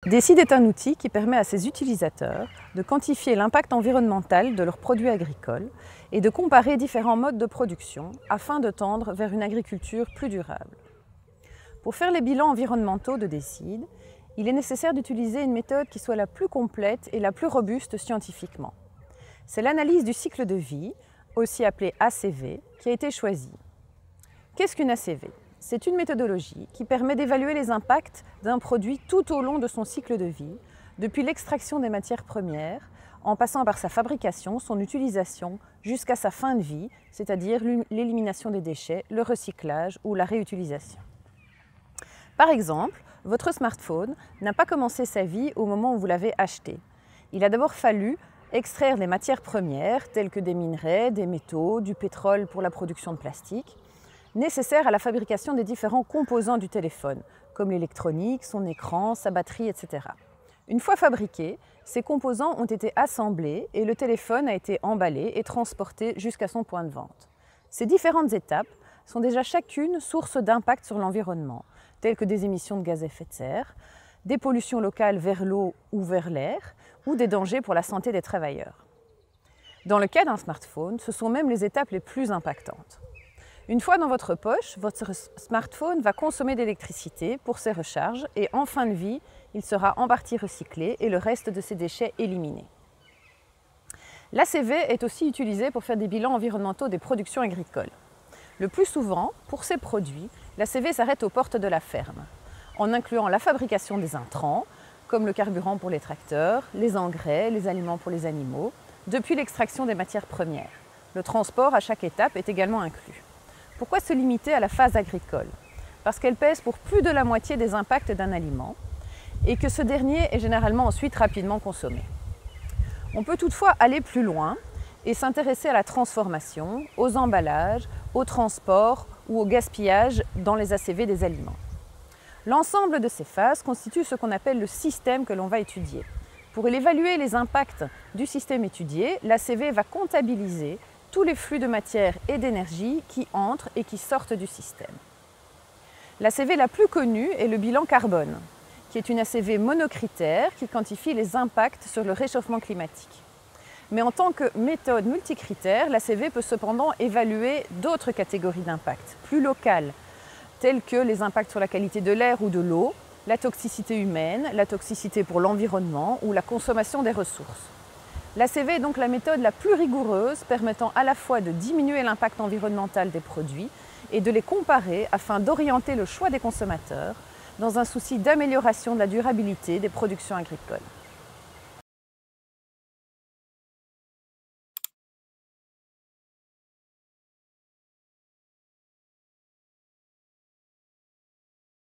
DECIDE est un outil qui permet à ses utilisateurs de quantifier l'impact environnemental de leurs produits agricoles et de comparer différents modes de production afin de tendre vers une agriculture plus durable. Pour faire les bilans environnementaux de DECIDE, il est nécessaire d'utiliser une méthode qui soit la plus complète et la plus robuste scientifiquement. C'est l'analyse du cycle de vie, aussi appelée ACV, qui a été choisie. Qu'est-ce qu'une ACV ? C'est une méthodologie qui permet d'évaluer les impacts d'un produit tout au long de son cycle de vie, depuis l'extraction des matières premières, en passant par sa fabrication, son utilisation, jusqu'à sa fin de vie, c'est-à-dire l'élimination des déchets, le recyclage ou la réutilisation. Par exemple, votre smartphone n'a pas commencé sa vie au moment où vous l'avez acheté. Il a d'abord fallu extraire des matières premières, telles que des minerais, des métaux, du pétrole pour la production de plastique, nécessaires à la fabrication des différents composants du téléphone, comme l'électronique, son écran, sa batterie, etc. Une fois fabriqués, ces composants ont été assemblés et le téléphone a été emballé et transporté jusqu'à son point de vente. Ces différentes étapes sont déjà chacune source d'impact sur l'environnement, telles que des émissions de gaz à effet de serre, des pollutions locales vers l'eau ou vers l'air, ou des dangers pour la santé des travailleurs. Dans le cas d'un smartphone, ce sont même les étapes les plus impactantes. Une fois dans votre poche, votre smartphone va consommer d'électricité pour ses recharges et en fin de vie, il sera en partie recyclé et le reste de ses déchets éliminé. L'ACV est aussi utilisée pour faire des bilans environnementaux des productions agricoles. Le plus souvent, pour ces produits, l'ACV s'arrête aux portes de la ferme, en incluant la fabrication des intrants, comme le carburant pour les tracteurs, les engrais, les aliments pour les animaux, depuis l'extraction des matières premières. Le transport à chaque étape est également inclus. Pourquoi se limiter à la phase agricole ? Parce qu'elle pèse pour plus de la moitié des impacts d'un aliment et que ce dernier est généralement ensuite rapidement consommé. On peut toutefois aller plus loin et s'intéresser à la transformation, aux emballages, au transport ou au gaspillage dans les ACV des aliments. L'ensemble de ces phases constitue ce qu'on appelle le système que l'on va étudier. Pour évaluer les impacts du système étudié, l'ACV va comptabiliser tous les flux de matière et d'énergie qui entrent et qui sortent du système. L'ACV la plus connue est le bilan carbone, qui est une ACV monocritère qui quantifie les impacts sur le réchauffement climatique. Mais en tant que méthode multicritère, l'ACV peut cependant évaluer d'autres catégories d'impacts, plus locales, telles que les impacts sur la qualité de l'air ou de l'eau, la toxicité humaine, la toxicité pour l'environnement ou la consommation des ressources. L'ACV est donc la méthode la plus rigoureuse permettant à la fois de diminuer l'impact environnemental des produits et de les comparer afin d'orienter le choix des consommateurs dans un souci d'amélioration de la durabilité des productions agricoles.